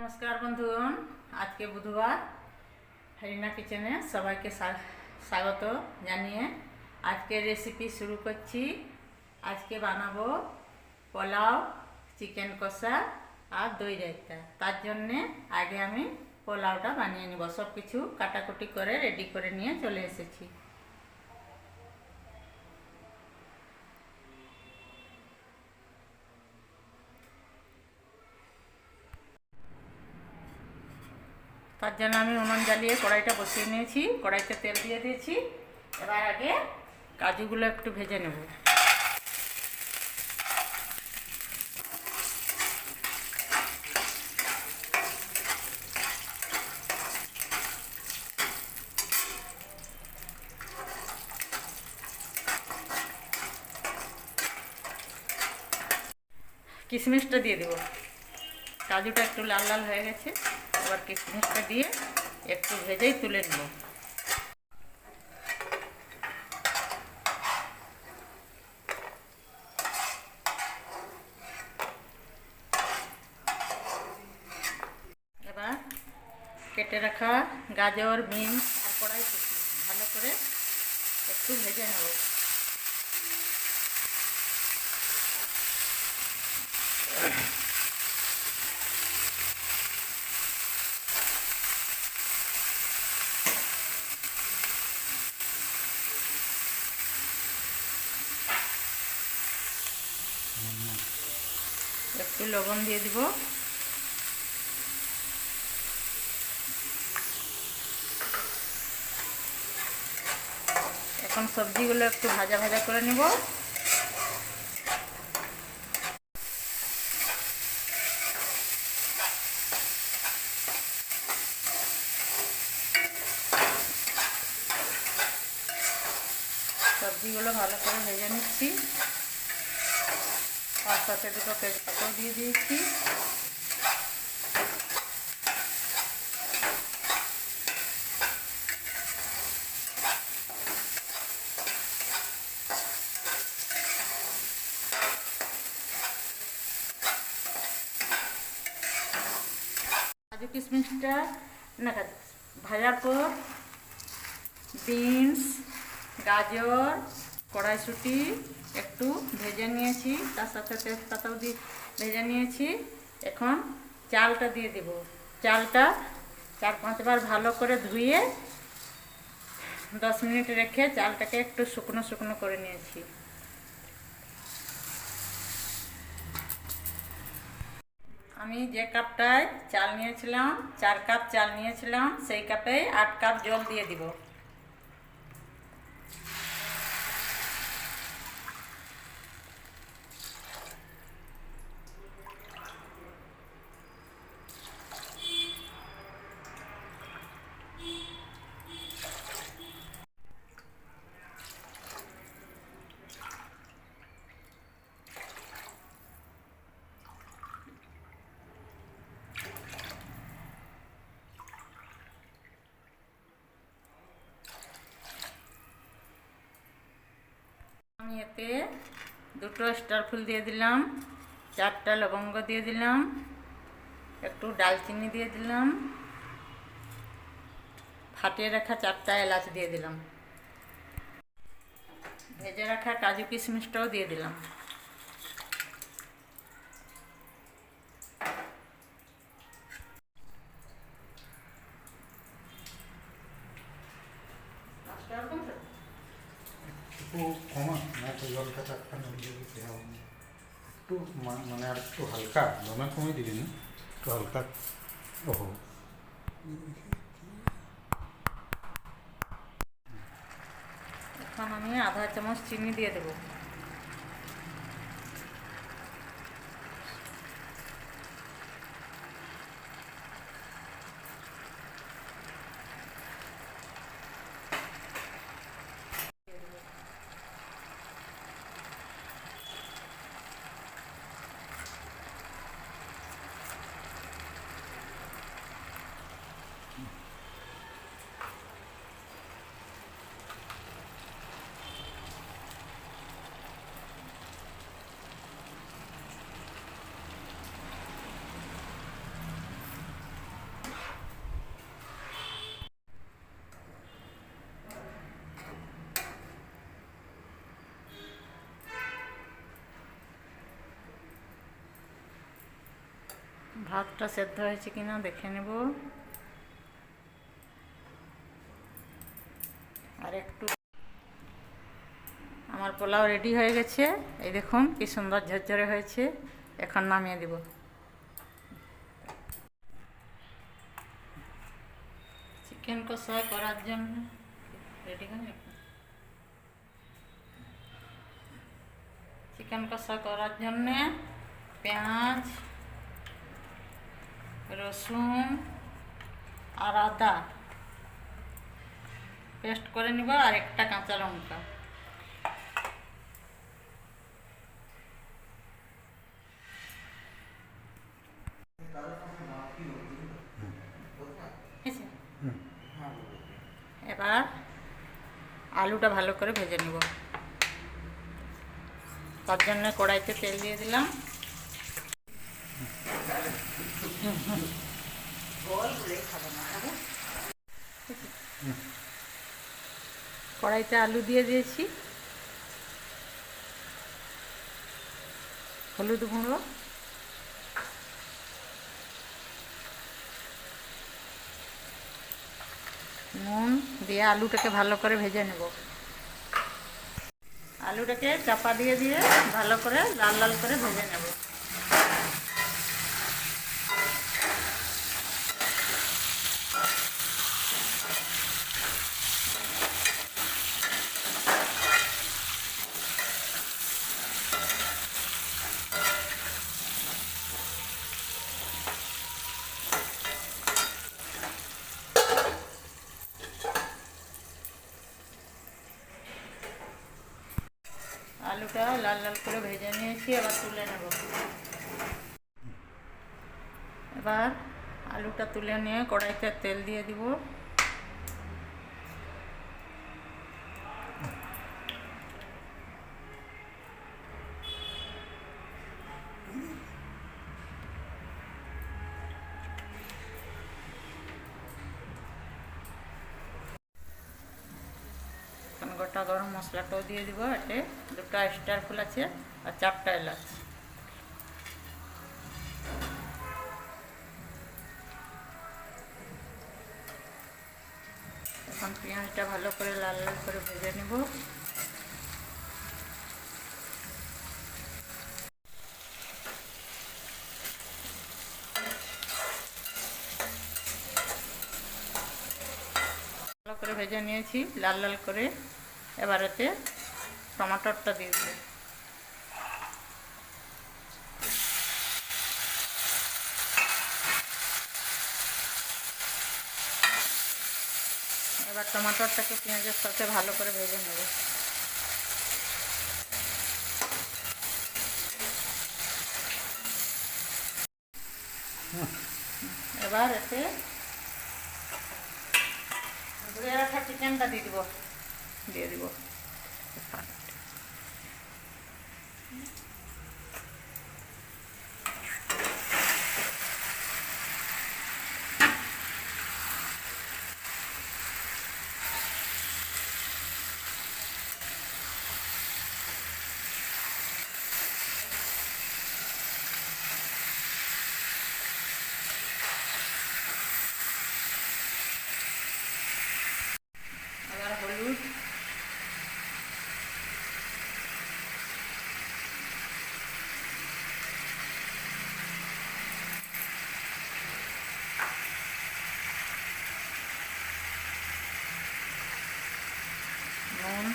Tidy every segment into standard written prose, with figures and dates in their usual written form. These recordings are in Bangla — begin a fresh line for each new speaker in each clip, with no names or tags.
নমস্কার বন্ধুগণ, আজকে বুধবার হরিনা কিচেনে সবাইকে স্বাগত জানিয়ে আজকের রেসিপি শুরু করছি। আজকে বানাবো পোলাও, চিকেন কষা আর দই রায়তা। তার জন্যে আগে আমি পোলাওটা বানিয়ে নেব। সব কিছু কাটাকুটি করে রেডি করে নিয়ে চলে এসেছি। তার জন্য আমি উনুন জ্বালিয়ে কড়াইটা বসিয়ে নিয়েছি। কড়াইতে তেল দিয়ে দিয়েছি। এবার আগে কাজুগুলো একটু ভেজে নেব। কিশমিশটা দিয়ে দেব। কাজুটা একটু লাল লাল হয়ে গেছে। এবার কিশমিশটা দিয়ে একটু ভেজেই তুলে নেব। এবার কেটে রাখা গাজর, বিনস আর কড়াইশুঁটি ভালো করে একটু ভেজে নেব। একটু লবণ দিয়ে দিব। এখন সবজিগুলো একটু ভাজা ভাজা করে নেব। সবজিগুলো ভালো করে ভেজে নিচ্ছি। আর সাথে দুটো তেজপাতাও দিয়ে দিয়েছি। কাজু কিশমিশটা ভাজার পর বিনস, গাজর, কড়াইশুঁটি একটু ভেজে নিয়েছি। তার সাথে তেজপাতাও দিয়ে ভেজে নিয়েছি। এখন চালটা দিয়ে দেব। চালটা 4-5 বার ভালো করে ধুয়ে 10 মিনিট রেখে চালটাকে একটু শুকনো শুকনো করে নিয়েছি। আমি যে কাপটায় চাল নিয়েছিলাম, 4 কাপ চাল নিয়েছিলাম, সেই কাপে 8 কাপ জল দিয়ে দিব। আমি এতে 2টো স্টার ফুল দিয়ে দিলাম, 4টা লবঙ্গ দিয়ে দিলাম, একটু ডালচিনি দিয়ে দিলাম, ফাটিয়ে রাখা 4টা এলাচ দিয়ে দিলাম, ভেজে রাখা কাজু কিশমিশটাও দিয়ে দিলাম।
একটু কমা না তো জলটা চারখানে একটু মানে আর একটু হালকা দমে কমে দিবি না, একটু হালকা। ওহো,
এখন আমি আধা চামচ চিনি দিয়ে দেবো। ভাতটা সেদ্ধ হয়েছে কিনা দেখে নেব। আর একটু আমার পোলাও রেডি হয়ে গেছে। এই দেখুন কি সুন্দর ঝরঝরে হয়েছে। এখন নামিয়ে দিব। চিকেন কষা করার জন্য রেডি হয়ে চিকেন কষা করার জন্যে পেঁয়াজ, রসুন আর আদা পেস্ট করে নিব, আর একটা কাঁচা লঙ্কা। এবার আলুটা ভালো করে ভেজে নিব। তার জন্য কড়াইতে তেল দিয়ে দিলাম। কড়াইতে আলু দিয়ে দিয়েছি, হলুদ গুঁড়ো, নুন দিয়ে আলুটাকে ভালো করে ভেজে নেব। আলুটাকে চাপা দিয়ে দিয়ে ভালো করে লাল লাল করে ভেজে নেব। আলুটা লাল লাল করে ভেজে নিয়েছি, এবার তুলে নেব। এবার আলুটা তুলে নিয়ে কড়াইতে তেল দিয়ে দিব। গোটা গরম মশলাটাও দিয়ে দিব। এতে দুটো স্টার ফুল আছে আর 4টা এলাচ। এখন পেঁয়াজটা ভালো করে লাল লাল করে ভেজে নেব। ভালো করে ভেজে নিয়েছি লাল লাল করে। এবার এতে টমাটোরটা দিয়ে দেব। এবার টমাটোরটাকে পেঁয়াজের সাথে ভালো করে ভেজে নেব। এবার এতে ধুয়ে রাখা চিকেনটা দিয়ে দিব। এবার হলুদ, নুন,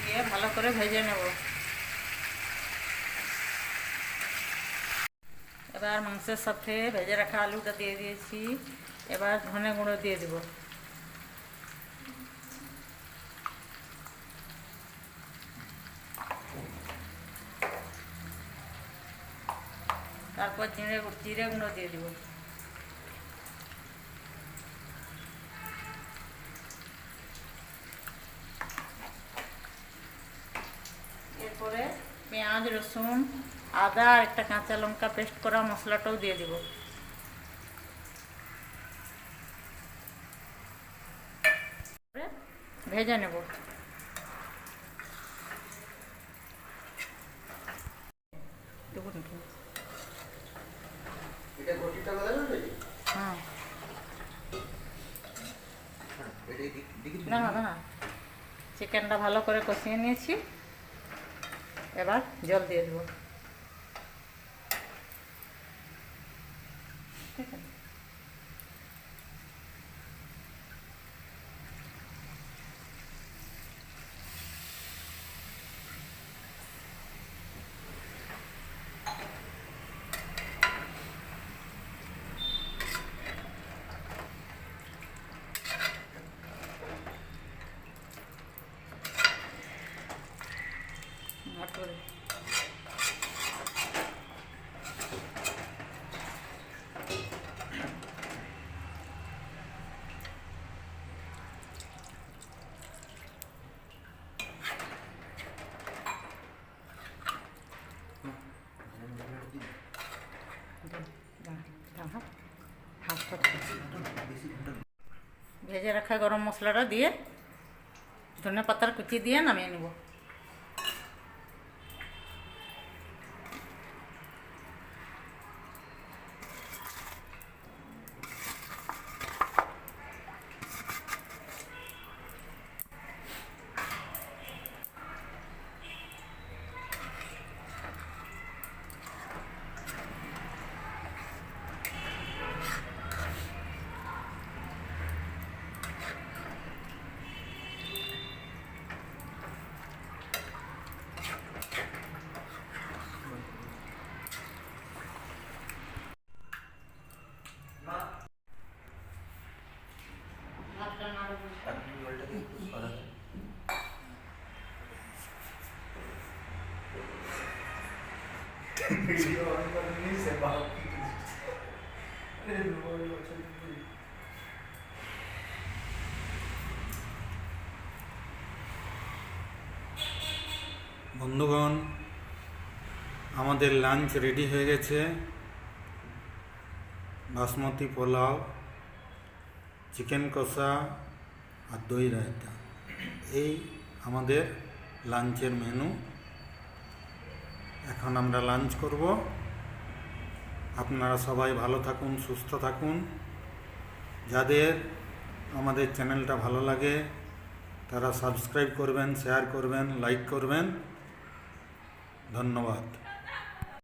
দিয়ে ভালো করে ভেজে নেব। এবার মাংসের সাথে ভেজে রাখা আলুটা দিয়ে দিয়েছি। এবার ধনে গুঁড়ো দিয়ে দেব। তারপর জিরে গুঁড়ো দিয়ে দেব। এরপরে পেঁয়াজ, রসুন, আদা আর একটা কাঁচা লঙ্কা পেস্ট করা মশলাটাও দিয়ে দিব। ভেজে নেব। একটু নাকি
এটা গটিটা বলা যাবে
হ্যাঁ
এটা দিকে
না না না চিকেনটা ভালো করে কষিয়ে নিয়েছি, এবার জল দিয়ে দেবো। ঠিক আছে, আর করে ভেজে রাখা গরম মশলাটা দিয়ে ধনে পাতার কুচি দিয়ে নামিয়ে নেব।
আপনি জলটাকে একটু সরাতে ভিডিও অন করনি সে বাপ কি রে মোবাইল আছে
বন্ধুগণ, আমাদের লাঞ্চ রেডি হয়ে গেছে। বাসমতি পোলাও, চিকেন কষা আর দই রায়তা, এই আমাদের লাঞ্চের মেনু। এখন আমরা লাঞ্চ করব। আপনারা সবাই ভালো থাকুন, সুস্থ থাকুন। যাদের আমাদের চ্যানেলটা ভালো লাগে তারা সাবস্ক্রাইব করবেন, শেয়ার করবেন, লাইক করবেন। ধন্যবাদ।